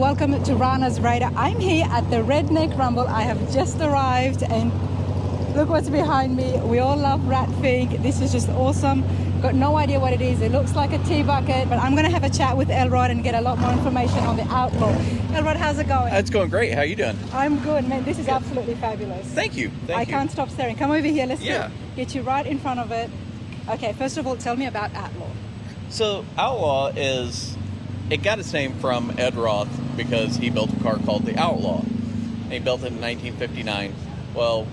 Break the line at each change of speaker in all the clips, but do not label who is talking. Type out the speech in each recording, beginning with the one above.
welcome to Rana's Radar. I'm here at the Redneck Rumble. I have just arrived and look what's behind me. We all love Rat Fink. This is just awesome. Got no idea what it is. It looks like a tea bucket, but I'm going to have a chat with Ed Roth and get a lot more information on the Outlaw. Ed Roth, how's it going?
It's going great. How you doing?
I'm good, man. This is absolutely fabulous.
Thank you.
I can't stop staring. Come over here. Let's get you right in front of it. Okay, first of all, tell me about Outlaw.
So Outlaw it got its name from Ed Roth because he built a car called the Outlaw. And he built it in 1959. Well,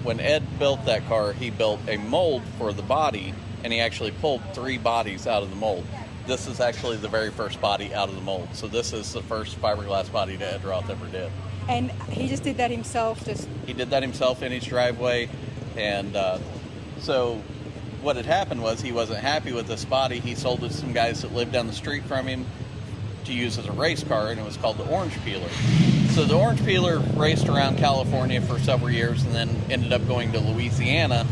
when Ed built that car, he built a mold for the body, and he actually pulled 3 bodies out of the mold. This is actually the very first body out of the mold. So this is the first fiberglass body that Ed Roth ever did.
And he just did that himself?
He did that himself in his driveway. And so what had happened was he wasn't happy with this body. He sold it to some guys that lived down the street from him to use as a race car, and it was called the Orange Peeler. So the Orange Peeler raced around California for several years and then ended up going to Louisiana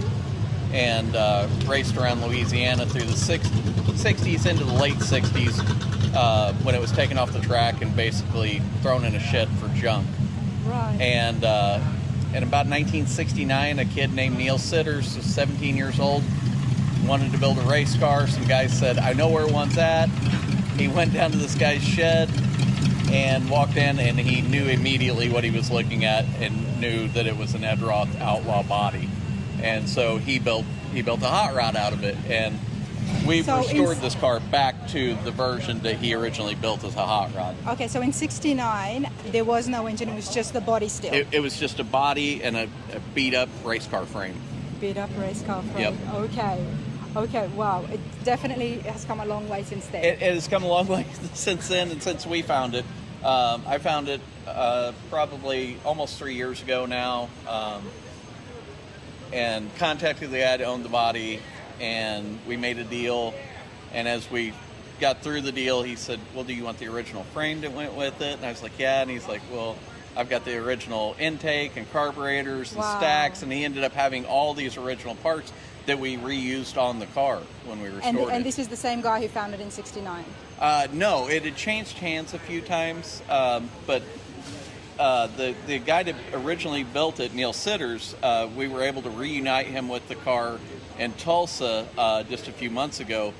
and raced around Louisiana through the 60s into the late 60s when it was taken off the track and basically thrown in a shed for junk.
Right.
And in about 1969, a kid named Neil Sidder, 17 years old, wanted to build a race car. Some guys said, I know where one's at. He went down to this guy's shed and walked in, and he knew immediately what he was looking at and knew that it was an Ed Roth Outlaw body. And so he built a hot rod out of it, and we've restored this car back to the version that he originally built as a hot rod.
Okay, so in 69, there was no engine, it was just the body still.
It was just a body and a beat-up race car frame.
Beat up race car frame.
Yep.
Okay, wow. It definitely has come a long way since then.
It has come a long way since then, and since we found it. I found it probably almost 3 years ago now, and contacted the guy that owned the body, and we made a deal. And as we got through the deal, he said, well, do you want the original frame that went with it? And I was like, yeah. And he's like, well, I've got the original intake and carburetors and stacks. And he ended up having all these original parts that we reused on the car when we restored it.
And this is the same guy who found it in 69?
No, it had changed hands a few times, but the guy that originally built it, Neil Sidders, we were able to reunite him with the car in Tulsa just a few months ago,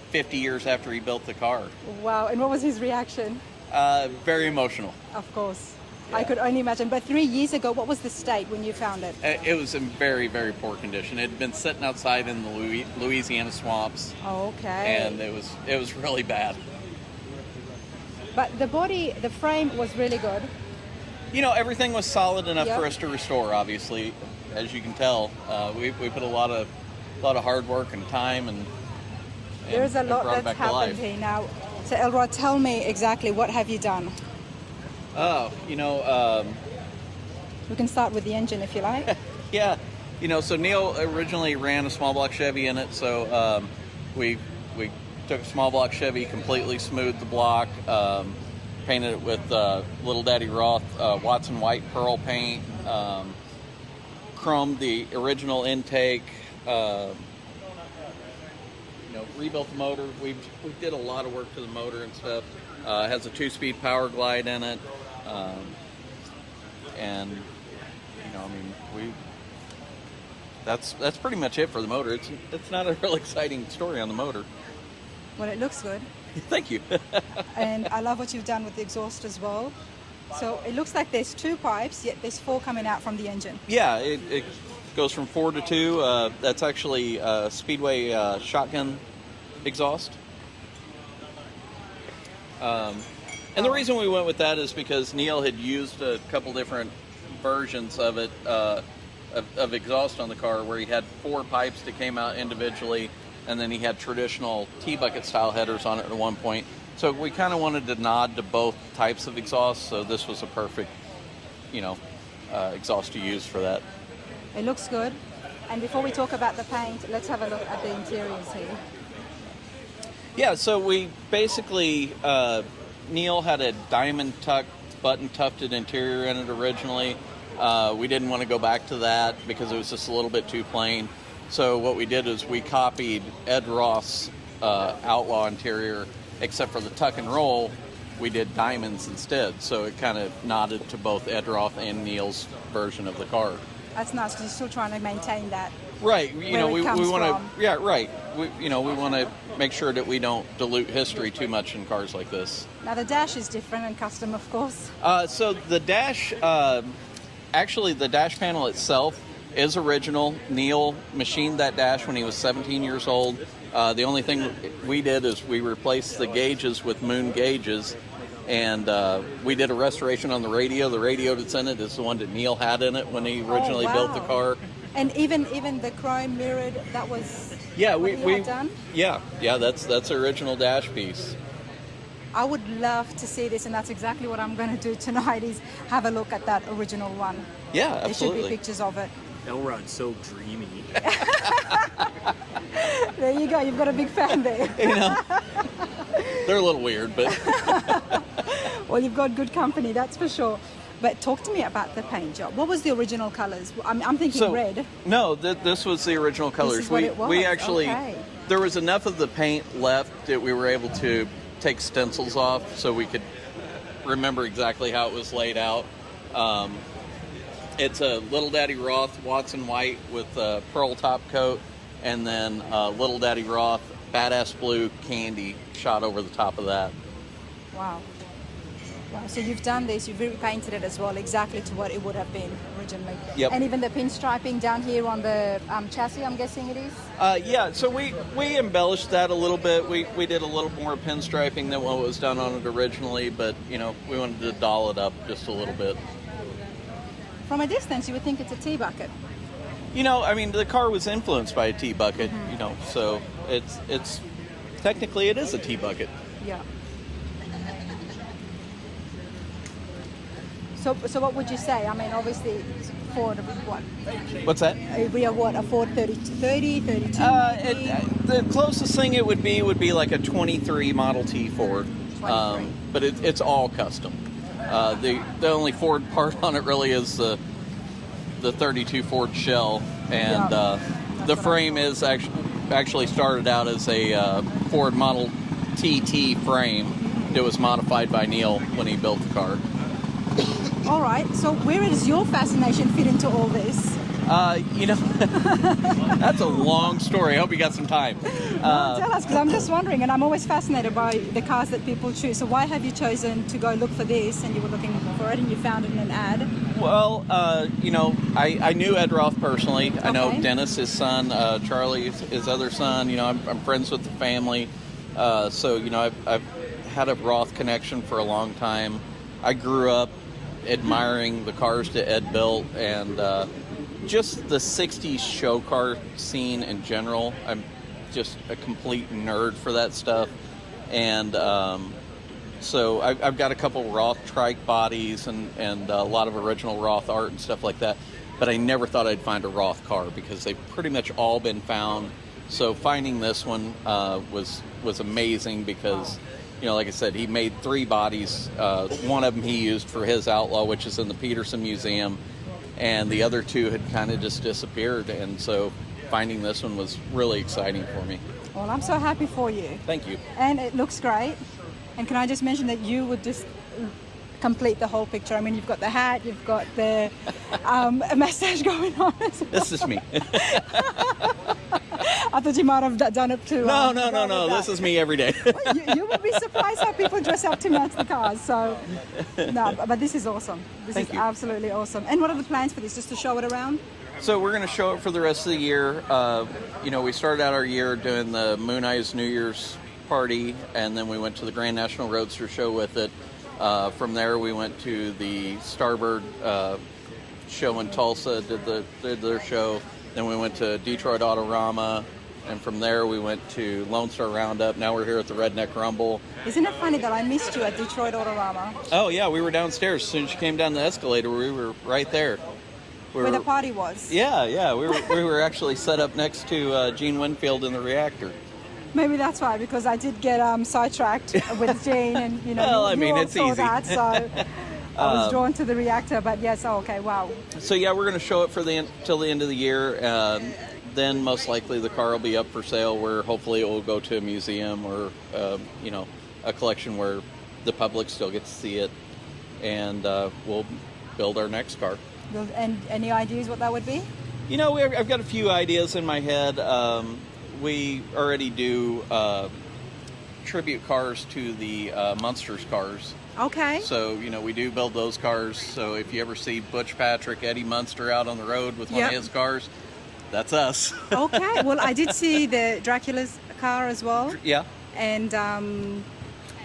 50 years after he built the car.
Wow, and what was his reaction?
Very emotional.
Of course.
Yeah.
I could only imagine. But 3 years ago, what was the state when you found it?
It was in very, very poor condition. It had been sitting outside in the Louisiana swamps.
Okay.
And it was really bad.
But the frame was really good.
You know, everything was solid enough for us to restore, obviously. As you can tell, we put a lot of hard work and time and
there's a lot
that's
happened here now. So Ed Roth, tell me exactly what have you done?
Oh,
we can start with the engine if you like.
Yeah, so Neil originally ran a small block Chevy in it, so we took a small block Chevy, completely smoothed the block, painted it with Little Daddy Roth Watson White Pearl paint, chromed the original intake, rebuilt the motor. We did a lot of work to the motor and stuff. It has a 2-speed power glide in it, and that's pretty much it for the motor. It's not a real exciting story on the motor.
Well, it looks good.
Thank you.
And I love what you've done with the exhaust as well. So it looks like there's 2 pipes, yet there's 4 coming out from the engine.
Yeah, it goes from 4 to 2. That's actually Speedway shotgun exhaust. And the reason we went with that is because Neil had used a couple different versions of it, of exhaust on the car, where he had 4 pipes that came out individually, and then he had traditional T-bucket style headers on it at one point. So we kind of wanted to nod to both types of exhaust, so this was a perfect, exhaust to use for that.
It looks good. And before we talk about the paint, let's have a look at the interiors here.
Yeah, so we basically, Neil had a diamond tucked, button tufted interior in it originally. We didn't want to go back to that because it was just a little bit too plain. So what we did is we copied Ed Roth's Outlaw interior, except for the tuck and roll we did diamonds instead. So it kind of nodded to both Ed Roth and Neil's version of the car.
That's nice because you're still trying to maintain that.
Right. You know, we want
from.
to. Yeah. Right. We want to make sure that we don't dilute history too much in cars like this.
Now the dash is different and custom, of course.
So the dash, actually, the dash panel itself is original. Neil machined that dash when he was 17 years old. The only thing we did is we replaced the gauges with Moon gauges, and we did a restoration on the radio. The radio that's in it is the one that Neil had in it when he originally built the car.
And even the chrome mirrored, that was
we
had done?
Yeah, that's original dash piece.
I would love to see this, and that's exactly what I'm going to do tonight, is have a look at that original one.
Yeah, absolutely.
There should be pictures of it.
Elrod's so dreamy.
There you go, you've got a big fan there.
You know, they're a little weird, but...
Well, you've got good company, that's for sure. But talk to me about the paint job. What was the original colors? I'm thinking red.
No, this was the original colors.
This is what it was.
We actually,
okay.
There was enough of the paint left that we were able to take stencils off so we could remember exactly how it was laid out. It's a Little Daddy Roth Watson White with a pearl top coat, and then Little Daddy Roth Badass Blue Candy shot over the top of that.
Wow. Wow. So you've done this, you've repainted it as well, exactly to what it would have been originally.
Yep.
And even the pinstriping down here on the chassis, I'm guessing it is?
Yeah, so we embellished that a little bit. We did a little more pinstriping than what was done on it originally, but, you know, we wanted to doll it up just a little bit.
From a distance, you would think it's a tea bucket.
You know, I mean, the car was influenced by a tea bucket, you know, so it's technically it is a tea bucket.
Yeah. So what would you say? I mean, obviously, Ford, what?
What's that?
We are what, a Ford 32?
The closest thing it would be like a 23 Model T Ford, but it's all custom. The only Ford part on it really is the 32 Ford shell, and the frame is actually started out as a Ford Model TT frame that was modified by Neil when he built the car.
All right, so where does your fascination fit into all this?
You know, that's a long story. I hope you got some time.
Tell us, because I'm just wondering, and I'm always fascinated by the cars that people choose. So why have you chosen to go look for this, and you were looking for it, and you found it in an ad?
Well, you know, I knew Ed Roth personally. I know Dennis, his son, Charlie, his other son. You know, I'm friends with the family. So, you know, I've had a Roth connection for a long time. I grew up admiring the cars that Ed built, and just the 60s show car scene in general. I'm just a complete nerd for that stuff. And so I've got a couple Roth trike bodies and a lot of original Roth art and stuff like that. But I never thought I'd find a Roth car because they've pretty much all been found. So finding this one was amazing because, you know, like I said, he made 3 bodies. One of them he used for his Outlaw, which is in the Peterson Museum, and the other 2 had kind of just disappeared. And so finding this one was really exciting for me.
Well, I'm so happy for you.
Thank you.
And it looks great. And can I just mention that you would just complete the whole picture? I mean, you've got the hat, you've got the mustache going on as well.
This is me.
I thought you might have done it too.
No. This is me every day.
You will be surprised how people dress up to match the cars. So, no, but this is awesome. This is absolutely awesome. And what are the plans for this? Just to show it around?
So we're going to show it for the rest of the year. You know, we started out our year doing the Moon Eyes New Year's party, and then we went to the Grand National Roadster show with it. From there, we went to the Starbird show in Tulsa, did their show. Then we went to Detroit Autorama, and from there we went to Lone Star Roundup. Now we're here at the Redneck Rumble.
Isn't it funny that I missed you at Detroit Autorama?
Oh yeah, we were downstairs. As soon as you came down the escalator, we were right there.
Where the party was.
Yeah. We were actually set up next to Gene Winfield in the reactor.
Maybe that's why, because I did get sidetracked with Gene, and you know,
well, I mean,
all
it's
saw
easy.
that, so I was drawn to the reactor. But yes, okay, wow.
So yeah, we're going to show it for till the end of the year. Then most likely the car will be up for sale, where hopefully it will go to a museum or you know, a collection where the public still gets to see it, and we'll build our next car.
And any ideas what that would be?
You know, I've got a few ideas in my head. We already do tribute cars to the Munsters cars.
Okay.
So, you know, we do build those cars. So if you ever see Butch Patrick, Eddie Munster out on the road with one of his cars, that's us.
Okay. Well, I did see the Dracula's car as well.
Yeah.
And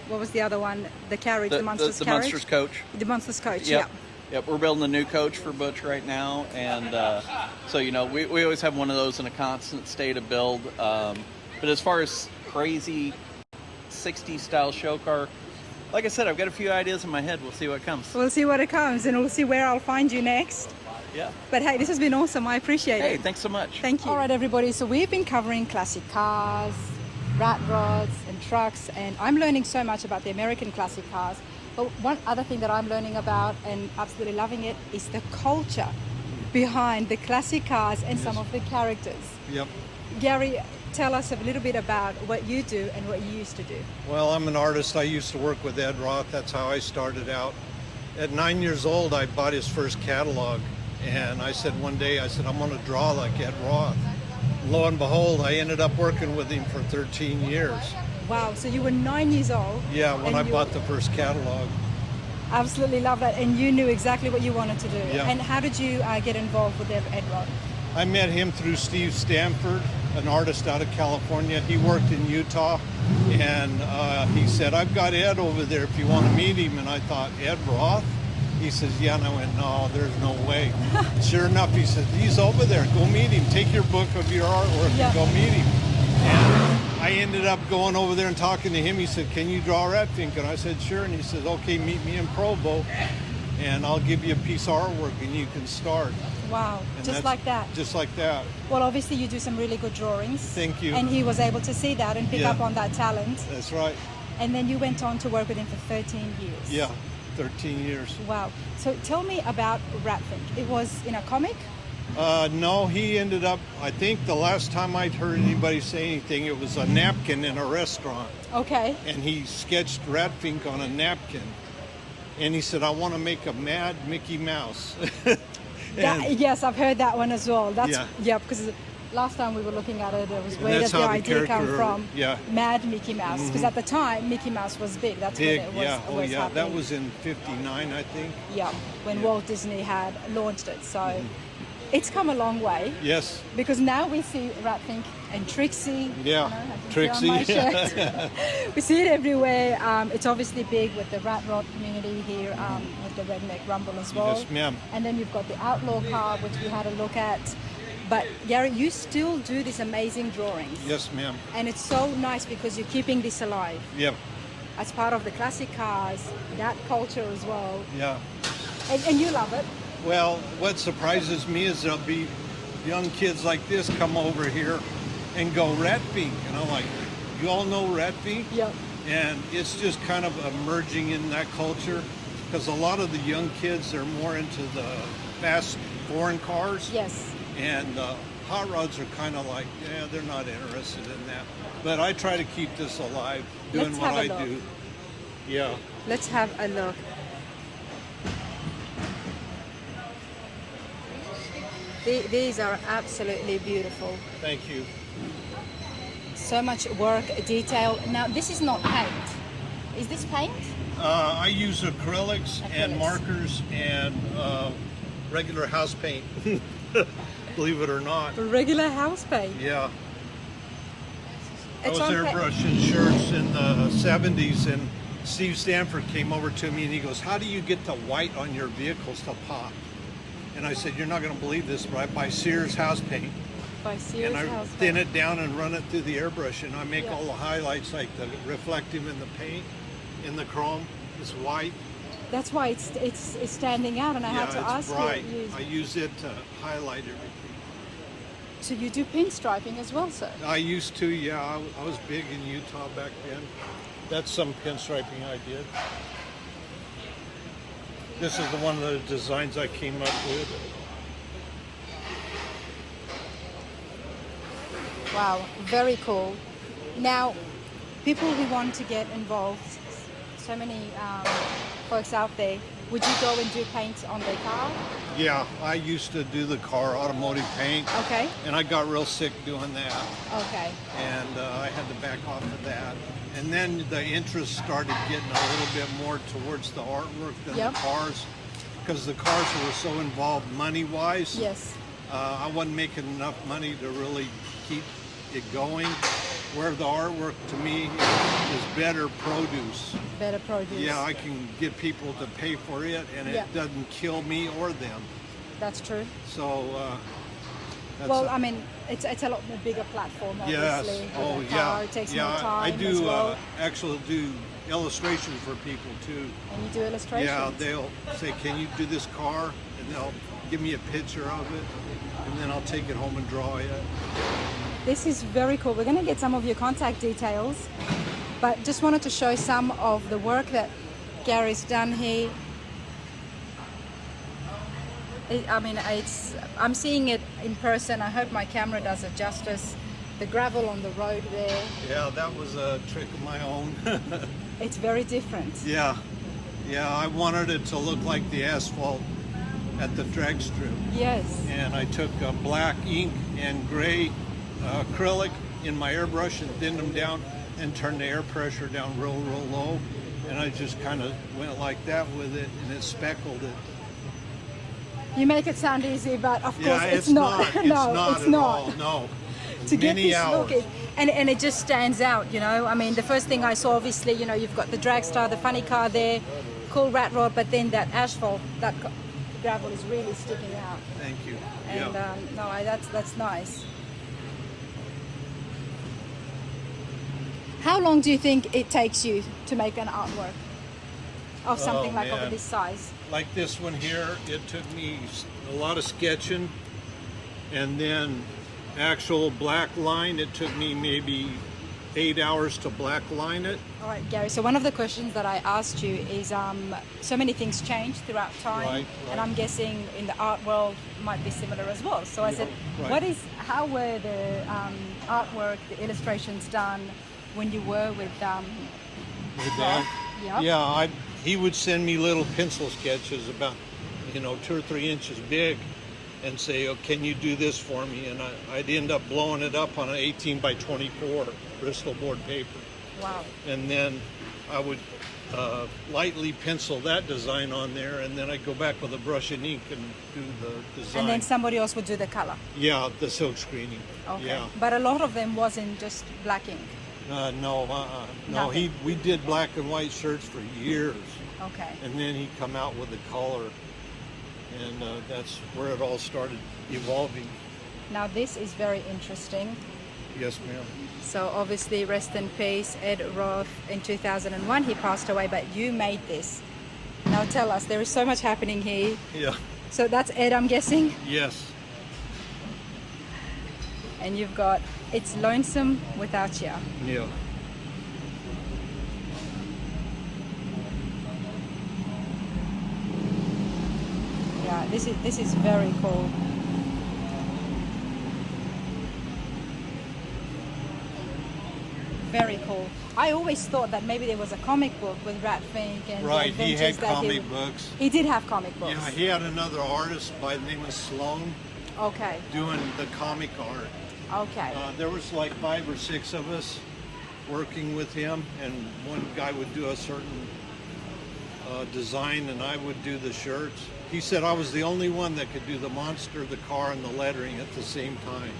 what was the other one? The carriage, the Munsters
the
carriage?
Munsters coach.
The Munsters coach,
Yep. Yep, we're building a new coach for Butch right now. And so, you know, we always have one of those in a constant state of build. But as far as crazy 60s style show car, like I said, I've got a few ideas in my head. We'll see what comes.
We'll see what it comes, and we'll see where I'll find you next.
Yeah.
But hey, this has been awesome. I appreciate it.
Hey, thanhanks so much.
Thank you. All right, everybody. So we've been covering classic cars, rat rods, and trucks, and I'm learning so much about the American classic cars. But one other thing that I'm learning about and absolutely loving it is the culture behind the classic cars and some of the characters.
Yep.
Gary, tell us a little bit about what you do and what you used to do.
Well, I'm an artist. I used to work with Ed Roth. That's how I started out. At 9 years old, I bought his first catalog. And I said one day, I'm going to draw like Ed Roth. Lo and behold, I ended up working with him for 13 years.
Wow, so you were 9 years old.
Yeah, when I bought the first catalog.
Absolutely love that. And you knew exactly what you wanted to do.
Yeah.
And how did you get involved with Ed Roth?
I met him through Steve Stanford, an artist out of California. He worked in Utah, and he said, I've got Ed over there if you want to meet him. And I thought, Ed Roth? He says, yeah, and I went, no, there's no way. Sure enough, he said, he's over there. Go meet him. Take your book of your artwork and go meet him. And I ended up going over there and talking to him. He said, can you draw Rat Fink? And I said, sure. And he says, okay, meet me in Provo, and I'll give you a piece of artwork, and you can start.
Wow,
And
just like that.
Just like that.
Well, obviously you do some really good drawings.
Thank you.
And he was able to see that and pick up on that talent.
That's right.
And then you went on to work with him for 13 years.
Yeah, 13 years.
Wow. So tell me about Ratfink. It was in a comic?
No, he ended up, I think the last time I'd heard anybody say anything, it was a napkin in a restaurant.
Okay.
And he sketched Rat Fink on a napkin. And he said, I want to make a mad Mickey Mouse.
Yes, I've heard that one as well. That's
Yeah.
because last time we were looking at it, it was where
that's
did the
how the
idea come
character-
from?
yeah.
Mad Mickey Mouse. Because at the time, Mickey Mouse was big. That's
Big,
when it was,
yeah. Oh,
was
yeah.
happening.
That was in 59, I think.
Yeah, when Walt Disney had launched it. So it's come a long way.
Yes.
Because now we see Ratfink and Trixie.
Yeah,
I can
Trixie.
see on my shirt. We see it everywhere. It's obviously big with the Ratrod community here, with the Redneck Rumble as well.
Yes, ma'am.
And then you've got the Outlaw car, which we had a look at. But Gary, you still do these amazing drawings.
Yes, ma'am.
And it's so nice because you're keeping this alive.
Yep.
As part of the classic cars, that culture as well.
Yeah.
And you love it.
Well, what surprises me is there'll be young kids like this come over here and go Rat Fink. And I'm like, you all know Rat Fink?
Yep.
And it's just kind of emerging in that culture because a lot of the young kids are more into the fast foreign cars.
Yes.
And hot rods are kind of like, yeah, they're not interested in that. But I try to keep this alive, doing
Let's
what
have a
I
look.
do. Yeah.
Let's have a look. These are absolutely beautiful.
Thank you.
So much work, detail. Now, this is not paint. Is this paint?
I use acrylics and
Acrylics.
markers and regular house paint. Believe it or not.
Regular house paint.
Yeah. I
It's
was
on
airbrushing shirts in the 70s, and Steve Stanford came over to me and he goes, how do you get the white on your vehicles to pop? And I said, you're not going to believe this, but I buy Sears house paint.
By Sears
And I
house
thin
paint.
it down and run it through the airbrush, and I make
Yeah.
all the highlights, like the reflective in the paint, in the chrome. It's white.
That's why it's standing out, and I had to
it's
ask
bright.
you.
I use it to highlight everything.
So you do pinstriping as well, sir?
I used to, yeah. I was big in Utah back then. That's some pinstriping I did. This is the one of the designs I came up with.
Wow, very cool. Now, people who want to get involved, so many folks out there. Would you go and do paint on their car?
Yeah, I used to do the car automotive paint.
Okay.
And I got real sick doing that.
Okay.
And I had to back off of that. And then the interest started getting a little bit more towards the artwork than
Yep.
the cars, because the cars were so involved money-wise.
Yes.
I wasn't making enough money to really keep it going. Where the artwork to me is better produce.
Better produce.
Yeah, I can get people to pay for it, and
Yeah.
it doesn't kill me or them.
That's true.
So, that's
Well, I mean, it's a lot more bigger platform, obviously.
yes.
With
Oh,
a
yeah.
car, it takes
yeah,
more time
I do
as well.
actually do illustrations for people too.
And you do illustrations.
Yeah, they'll say, "Can you do this car?" And they'll give me a picture of it, and then I'll take it home and draw it.
This is very cool. We're going to get some of your contact details, but just wanted to show some of the work that Gary's done here. I mean, I'm seeing it in person. I hope my camera does it justice. The gravel on the road there,
Yeah, that was a trick of my own.
it's very different.
Yeah, I wanted it to look like the asphalt at the drag strip.
Yes.
And I took black ink and gray acrylic in my airbrush and thinned them down and turned the air pressure down real low. And I just kind of went like that with it, and it speckled it.
You make it sound easy, but of course
Yeah,
it's not.
It's
No,
not
it's
at
not.
all. No.
To get
Many
this
hours.
look, and it just stands out, you know. I mean, the first thing I saw, obviously, you know, you've got the dragster, the funny car there, cool Ratrod, but then that asphalt, that gravel is really sticking out.
Thank you.
And
Yeah.
that's nice. How long do you think it takes you to make an artwork of something like of
man.
this size?
Like this one here, it took me a lot of sketching, and then actual black line, it took me maybe 8 hours to black line it.
All right, Gary. So one of the questions that I asked you is, so many things change throughout time,
Right.
and I'm guessing in the art world might be similar as well. So I said,
right.
how were the artwork, the illustrations done when you were with
With that.
Yep.
Yeah, he would send me little pencil sketches about, 2 or 3 inches big, and say, "Oh, can you do this for me?" And I'd end up blowing it up on an 18 by 24 Bristol board paper.
Wow.
And then I would lightly pencil that design on there, and then I'd go back with a brush and ink and do the design.
And then somebody else would do the color.
Yeah, the silk screening.
Okay.
Yeah.
But a lot of them wasn't just black ink.
No,
Nothing.
we did black and white shirts for years,
Okay.
and then he come out with the color, and that's where it all started evolving.
Now this is very interesting.
Yes, ma'am.
So obviously, rest in peace, Ed Roth. In 2001, he passed away, but you made this. Now tell us, there is so much happening here.
Yeah.
So that's Ed, I'm guessing.
Yes.
And you've got It's Lonesome Without You.
Yeah.
Yeah, this is very cool. Very cool. I always thought that maybe there was a comic book with Rat Fink and the
Right, he
adventures
had
that
comic books.
He did have comic books.
Yeah, he had another artist by the name of Sloan
Okay.
doing the comic art.
Okay.
There was like 5 or 6 of us working with him, and one guy would do a certain design, and I would do the shirts. He said I was the only one that could do the monster, the car, and the lettering at the same time.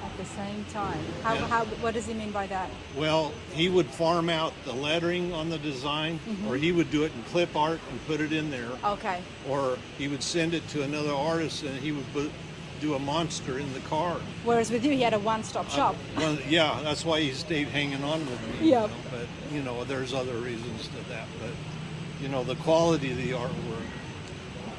At the same time.
Yeah.
What does he mean by that?
Well, he would farm out the lettering on the design, or he would do it in clip art and put it in there,
Okay.
or he would send it to another artist and he would do a monster in the car.
Whereas with you, he had a one-stop shop.
Well, yeah, that's why he stayed hanging on with me.
Yep.
But there's other reasons to that. But the quality of the artwork.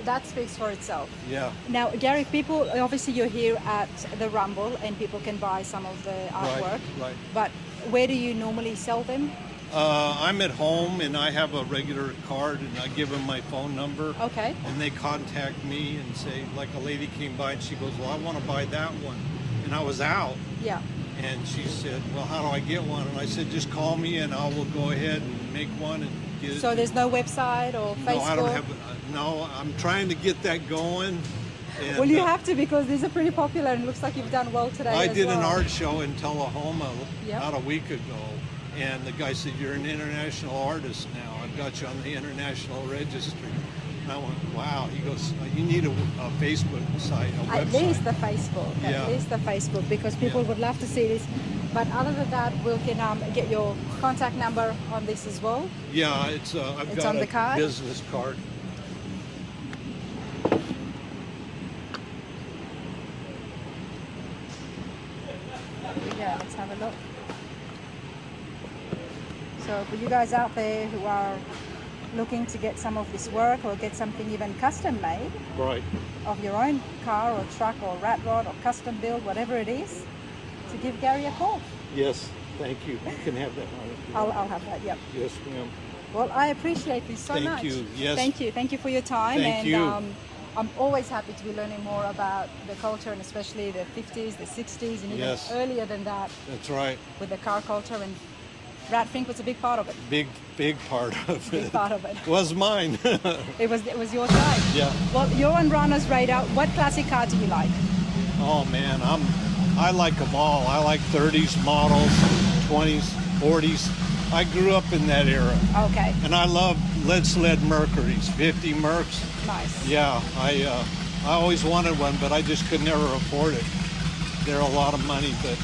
That speaks for itself.
Yeah.
Now, Gary, people, obviously you're here at the Rumble and people can buy some of the artwork.
Right.
But where do you normally sell them?
I'm at home and I have a regular card, and I give them my phone number.
Okay.
And they contact me and say, like a lady came by and she goes, "Well, I want to buy that one." And I was out.
Yeah.
And she said, "Well, how do I get one?" And I said, "Just call me and I will go ahead and make one and
So there's no website or Facebook?
No, I don't have. No, I'm trying to get that going. And,
Well, you have to, because these are pretty popular and it looks like you've done well today.
I did
well.
an art show in Tullahoma
Yep.
about a week ago, and the guy said, "You're an international artist now. I've got you on the international registry." And I went, "Wow." He goes, "You need a Facebook site, a
At
website."
least the Facebook.
Yeah.
At least the Facebook, because people
Yeah.
would love to see this. But other than that, we can get your contact number on this as well.
Yeah, it's I've
It's
got
on
a
the card?
business card.
Yeah, let's have a look. So for you guys out there who are looking to get some of this work or get something even custom made
Right.
of your own car or truck or rat rod or custom build, whatever it is, to give Gary a call.
Yes. Thank you. You can have that one. if you
I'll
want.
have that, yep.
Yes, ma'am.
Well, I appreciate this so
Thank
much.
you, yes.
Thank you. Thank you for your time.
Thank
and
you.
I'm always happy to be learning more about the culture, and especially the 50s, the 60s, and even
Yes.
earlier than that
That's right.
with the car culture. And Ratfink was a big part of it.
Big part of
Big
it.
part of it.
Was mine.
It was your time.
Yeah.
Well, you're on Rana's radar. What classic car do you like?
Oh man, I like them all. I like 30s models, 20s, 40s. I grew up in that era,
Okay,
and I love lead sled Mercuries, 50 Mercs.
nice.
Yeah, I always wanted one, but I just could never afford it. They're a lot of money, but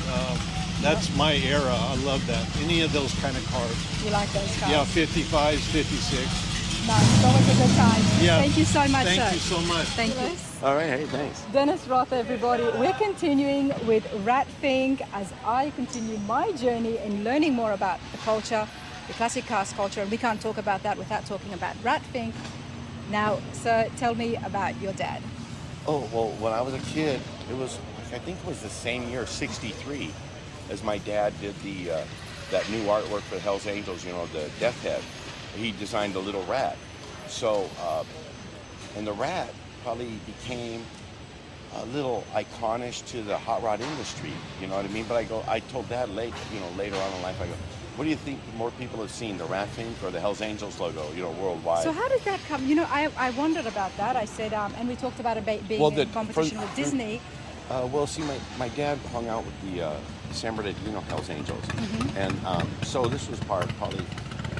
that's my era. I love that. Any of those kind of cars.
You like those cars?
Yeah, 55s, 56.
Nice. It's always a good time.
Yeah.
Thank you so much, sir.
Thank you so much.
Thank you.
All right, hey, thanks.
Dennis Roth, everybody. We're continuing with Ratfink as I continue my journey in learning more about the culture, the classic cars culture, and we can't talk about that without talking about Ratfink. Now, sir, tell me about your dad.
Oh, well, when I was a kid, I think it was the same year, 63, as my dad did that new artwork for Hell's Angels, you know, the Death Head. He designed a little rat. So, and the rat probably became a little iconish to the hot rod industry, you know what I mean? But I told Dad later on in life, I go, what do you think more people have seen, the Rat Fink or the Hell's Angels logo, you know, worldwide?
So how did that come? You know, I wondered about that. I said, and we talked about being in competition with Disney.
Well, see, my dad hung out with the San Bernardino Hell's Angels, and so this was probably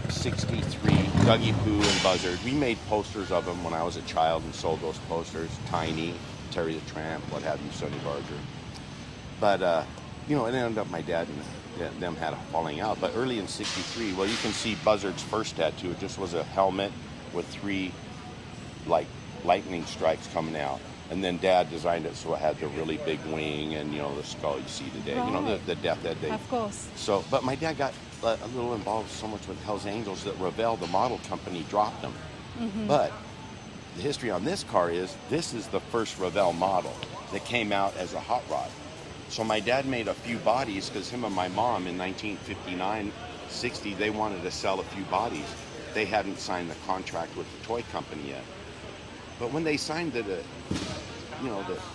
63, Dougie Pooh and Buzzard. We made posters of them when I was a child and sold those posters. Tiny, Terry the Tramp, what have you, Sonny Barger. But, you know, it ended up my dad and them had a falling out. But early in 63, well, you can see Buzzard's first tattoo. It just was a helmet with 3, like, lightning strikes coming out. And then Dad designed it so it had the really big wing and, you know, the skull you see today.
Right.
You know, the death that day.
Of course.
So, but my dad got a little involved so much with Hell's Angels that Revell, the model company, dropped them. But the history on this car is, this is the first Revell model that came out as a hot rod. So my dad made a few bodies because him and my mom in 1959, 60, they wanted to sell a few bodies. They hadn't signed the contract with the toy company yet. But when they signed the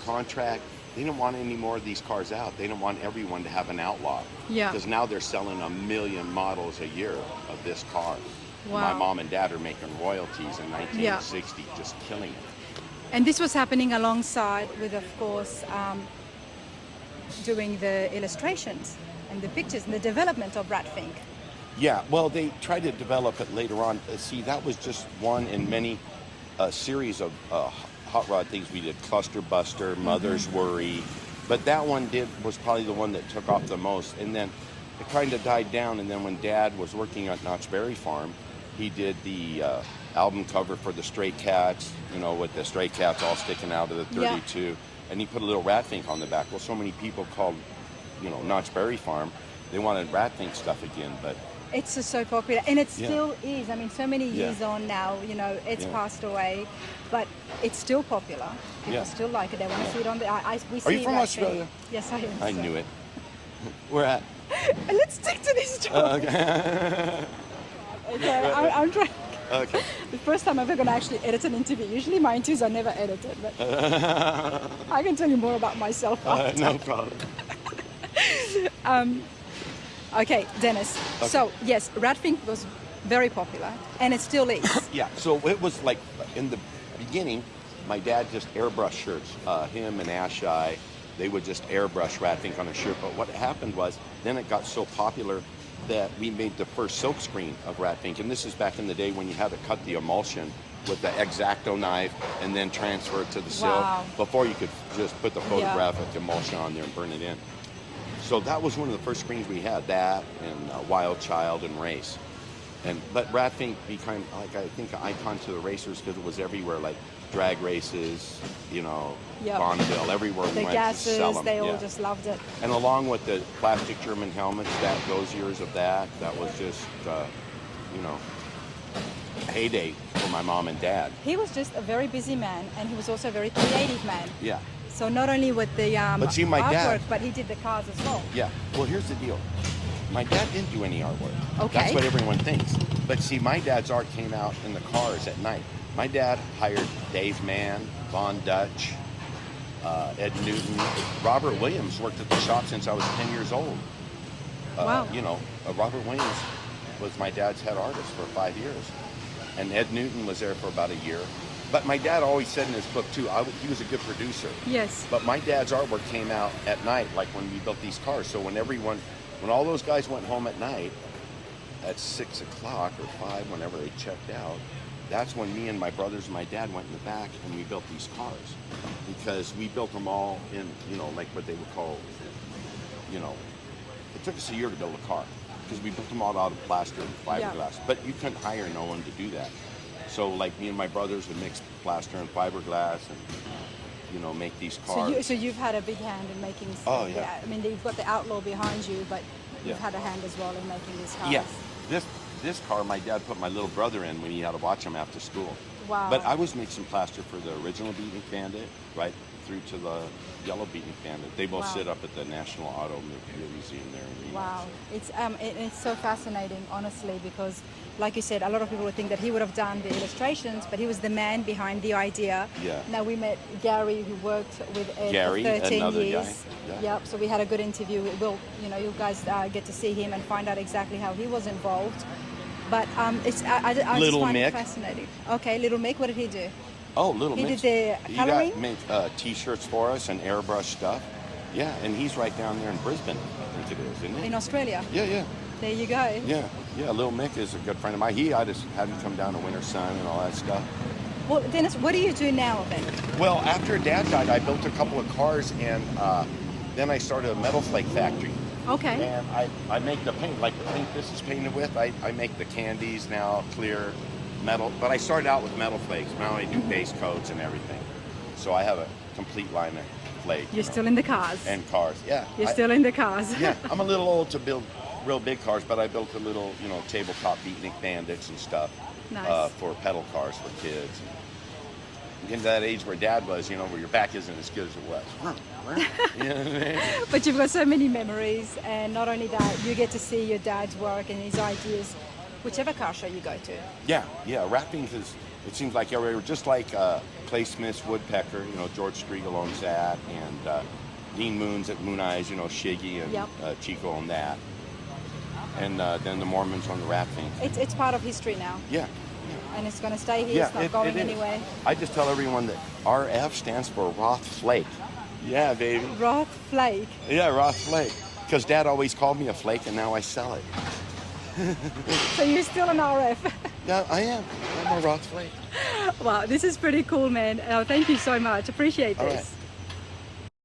contract, they didn't want any more of these cars out. They didn't want everyone to have an Outlaw.
Yeah.
Because now they're selling 1 million models a year of this car.
Wow.
My mom and dad are making royalties in 1960, just killing it.
And this was happening alongside with, of course, doing the illustrations and the pictures and the development of Ratfink.
Yeah, well, they tried to develop it later on. See, that was just one in many series of hot rod things we did. Cluster Buster, Mother's Worry. But that one was probably the one that took off the most. And then it kind of died down. And then when Dad was working at Knott's Berry Farm, he did the album cover for the Stray Cats, you know, with the Stray Cats all sticking out of the 32. Yeah. And he put a little Ratfink on the back. Well, so many people called, you know, Knott's Berry Farm, they wanted Ratfink stuff again, but
it's just so popular, and it still is. I mean, so many years
Yeah.
on now, you know, it's passed away, but it's still popular. People still like it. They want to see it on the. We see
Are you from
Ratfink.
Australia?
Yes, I am.
I knew it. Where at?
Let's stick to this job.
Okay.
Okay, I'm trying.
Okay.
The first time I'm ever going to actually edit an interview. Usually my interviews are never edited, but I can tell you more about myself after.
No problem.
Okay, Dennis.
Okay.
So yes, Ratfink was Very popular, and it still is.
Yeah, so it was like in the beginning, my dad just airbrushed shirts. Him and Ashai, they would just airbrush Ratfink on a shirt. But what happened was, then it got so popular that we made the first silk screen of Ratfink. And this is back in the day when you had to cut the emulsion with the X-Acto knife and then transfer it to the silk before you could just put the photographic emulsion on there and burn it in. So that was one of the first screens we had, that and Wild Child and Race. But Ratfink became, like, I think, an icon to the racers because it was everywhere, like drag races, you know, Bonneville, everywhere we went to sell them.
They all just loved it.
And along with the plastic German helmets, those years of that was just, you know, heyday for my mom and dad.
He was just a very busy man, and he was also a very creative man.
Yeah.
So not only with the
but see, my
artwork,
dad,
but he did the cars as well.
Yeah. Well, here's the deal. My dad didn't do any artwork.
Okay.
That's what everyone thinks. But see, my dad's art came out in the cars at night. My dad hired Dave Mann, Von Dutch, Ed Newton. Robert Williams worked at the shop since I was 10 years old.
Wow.
You know, Robert Williams was my dad's head artist for 5 years. And Ed Newton was there for about a year. But my dad always said in his book, too, he was a good producer.
Yes.
But my dad's artwork came out at night, like when we built these cars. So when all those guys went home at night, at 6 o'clock or 5, whenever they checked out, that's when me and my brothers and my dad went in the back and we built these cars. Because we built them all in, you know, like what they would call, you know, it took us a year to build a car. Because we built them all out of plaster and fiberglass. But you couldn't hire no one to do that. So like me and my brothers would mix plaster and fiberglass and, you know, make these cars.
So you've had a big hand in making.
Oh yeah.
I mean, you've got the Outlaw behind you, but you've had a hand as well in making these cars.
Yeah. This car, my dad put my little brother in when he had to watch him after school.
Wow.
But I was mixing plaster for the original Beatnik Bandit, right through to the yellow Beatnik Bandit. They both sit up at the National Auto Museum there in Reno.
Wow. It's so fascinating, honestly, because like you said, a lot of people would think that he would have done the illustrations, but he was the man behind the idea.
Yeah.
Now we met Gary, who worked with Ed for 13
another
years.
guy. Yeah.
Yep. So we had a good interview. You guys get to see him and find out exactly how he was involved. But I just find it fascinating. Okay, Little Mick, what did he do?
Oh, Little Mick.
He did the coloring?
He made T-shirts for us and airbrush stuff. Yeah, and he's right down there in Brisbane, I think it is, isn't he?
In Australia?
Yeah.
There you go.
Yeah. Little Mick is a good friend of mine. I just had him come down to Winter Sun and all that stuff.
Well, Dennis, what do you do now then?
Well, after Dad died, I built a couple of cars, and then I started a metal flake factory.
Okay.
And I make the paint, like the paint this is painted with. I make the candies now, clear metal. But I started out with metal flakes. Now I do base coats and everything. So I have a complete line of flake.
You're still in the cars.
And cars, yeah.
You're still in the cars.
Yeah, I'm a little old to build real big cars, but I built a little, tabletop Beatnik Bandits and stuff.
Nice.
For pedal cars for kids. And getting to that age where Dad was, where your back isn't as good as it was. You know what I mean?
But you've got so many memories, and not only that, you get to see your dad's work and his ideas, whichever car show you go to.
Yeah. Ratfink is, it seems like everywhere, just like Clay Smith's Woodpecker, George Striegel owns that, and Dean Moon's at Moon Eyes, Shiggy and Chico own that. And then the Mormons on the Ratfink.
It's part of history now.
Yeah.
And it's going to stay here. It's not going anywhere.
I just tell everyone that RF stands for Roth Flake. Yeah, baby.
Roth Flake.
Yeah, Roth Flake. Because Dad always called me a flake, and now I sell it.
So you're still an RF?
Yeah, I am. I'm a Roth Flake.
Wow, this is pretty cool, man. Thank you so much. Appreciate this.
All right.